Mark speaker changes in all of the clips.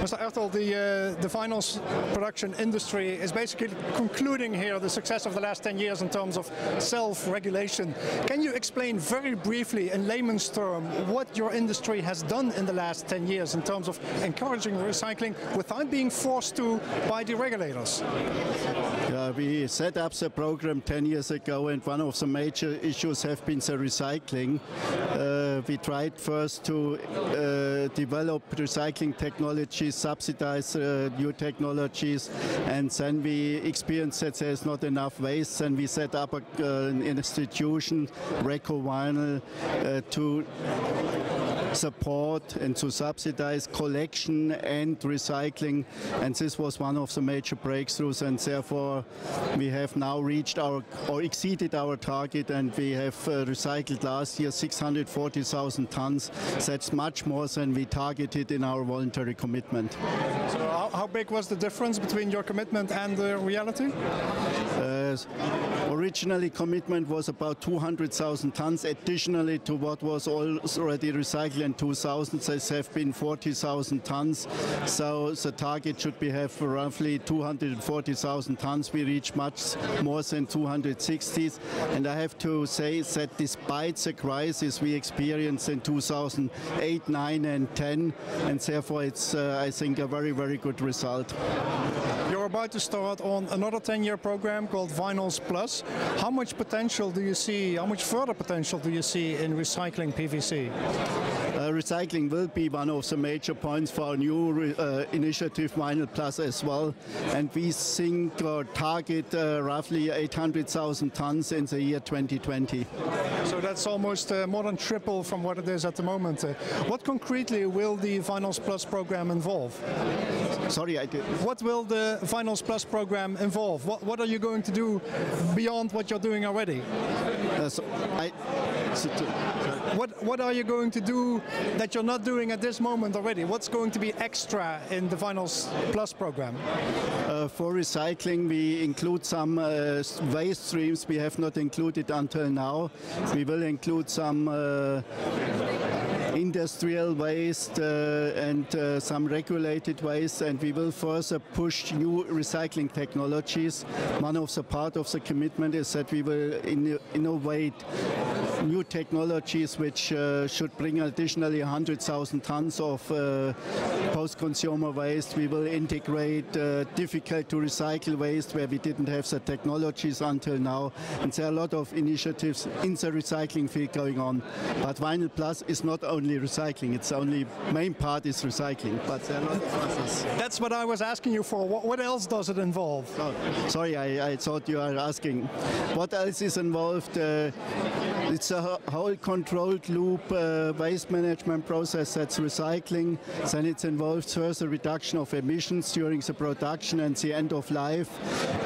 Speaker 1: Mr. Ertl, the vinyls production industry is basically concluding here the success of the last 10 years in terms of self-regulation. Can you explain very briefly in layman's terms what your industry has done in the last 10 years in terms of encouraging recycling without being forced to by the regulators?
Speaker 2: Yeah, we set up the program 10 years ago, and one of the major issues have been the recycling. We tried first to develop recycling technologies, subsidize new technologies, and then we experienced that there's not enough waste, and we set up an institution, Reco Vinyl, to support and to subsidize collection and recycling, and this was one of the major breakthroughs, and therefore we have now reached or exceeded our target, and we have recycled last year 640,000 tons. That's much more than we targeted in our voluntary commitment.
Speaker 1: So how big was the difference between your commitment and the reality?
Speaker 2: Originally commitment was about 200,000 tons additionally to what was already recycled in 2000. There have been 40,000 tons, so the target should be have roughly 240,000 tons. We reached much more than 260, and I have to say that despite the crisis we experienced in 2008, 9 and 10, and therefore it's I think a very, very good result.
Speaker 1: You're about to start on another 10-year program called Vinyls Plus. How much potential do you see, how much further potential do you see in recycling PVC?
Speaker 2: Recycling will be one of the major points for our new initiative Vinyl Plus as well, and we think or target roughly 800,000 tons in the year 2020.
Speaker 1: So that's almost more than triple from what it is at the moment. What concretely will the Vinyls Plus program involve?
Speaker 2: Sorry, I did.
Speaker 1: What will the Vinyls Plus program involve? What are you going to do beyond what you're doing already? What are you going to do that you're not doing at this moment already? What's going to be extra in the Vinyls Plus program?
Speaker 2: For recycling, we include some waste streams we have not included until now. We will include some industrial waste and some regulated waste, and we will further push new recycling technologies. One of the part of the commitment is that we will innovate new technologies which should bring additionally 100,000 tons of post-consumer waste. We will integrate difficult to recycle waste where we didn't have the technologies until now, and there are a lot of initiatives in the recycling field going on. But Vinyl Plus is not only recycling, its only main part is recycling, but there are a lot of others.
Speaker 1: That's what I was asking you for. What else does it involve?
Speaker 2: Oh, sorry, I thought you were asking. What else is involved? It's a whole controlled loop waste management process that's recycling. Then it involves further reduction of emissions during the production and the end of life.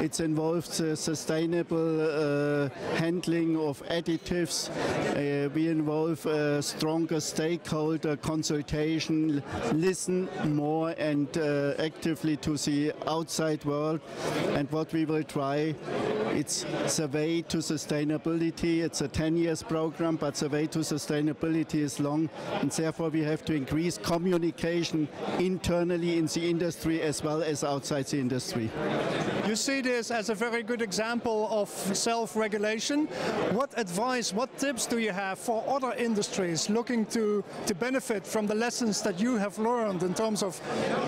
Speaker 2: It involves sustainable handling of additives. We involve stronger stakeholder consultation, listen more and actively to the outside world. And what we will try, it's the way to sustainability. It's a 10 years program, but the way to sustainability is long, and therefore we have to increase communication internally in the industry as well as outside the industry.
Speaker 1: You see this as a very good example of self-regulation. What advice, what tips do you have for other industries looking to benefit from the lessons that you have learned in terms of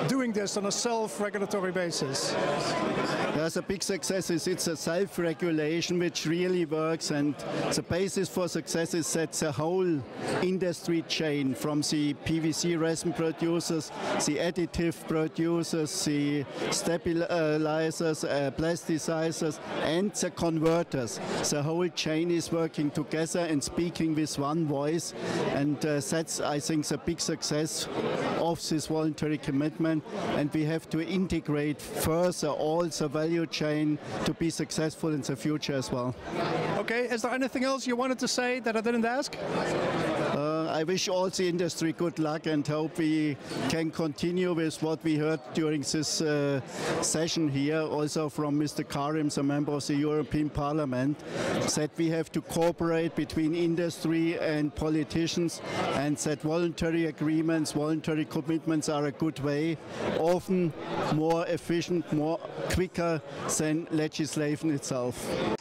Speaker 1: doing this on a self-regulatory basis?
Speaker 2: There's a big success is it's a self-regulation which really works, and the basis for success is that the whole industry chain, from the PVC resin producers, the additive producers, the stabilizers, plasticizers and the converters, the whole chain is working together and speaking with one voice, and that's, I think, the big success of this voluntary commitment, and we have to integrate further all the value chain to be successful in the future as well.
Speaker 1: Okay, is there anything else you wanted to say that I didn't ask?
Speaker 2: I wish all the industry good luck and hope we can continue with what we heard during this session here, also from Mr. Karims, a member of the European Parliament, that we have to cooperate between industry and politicians, and that voluntary agreements, voluntary commitments are a good way, often more efficient, more quicker than legislation itself.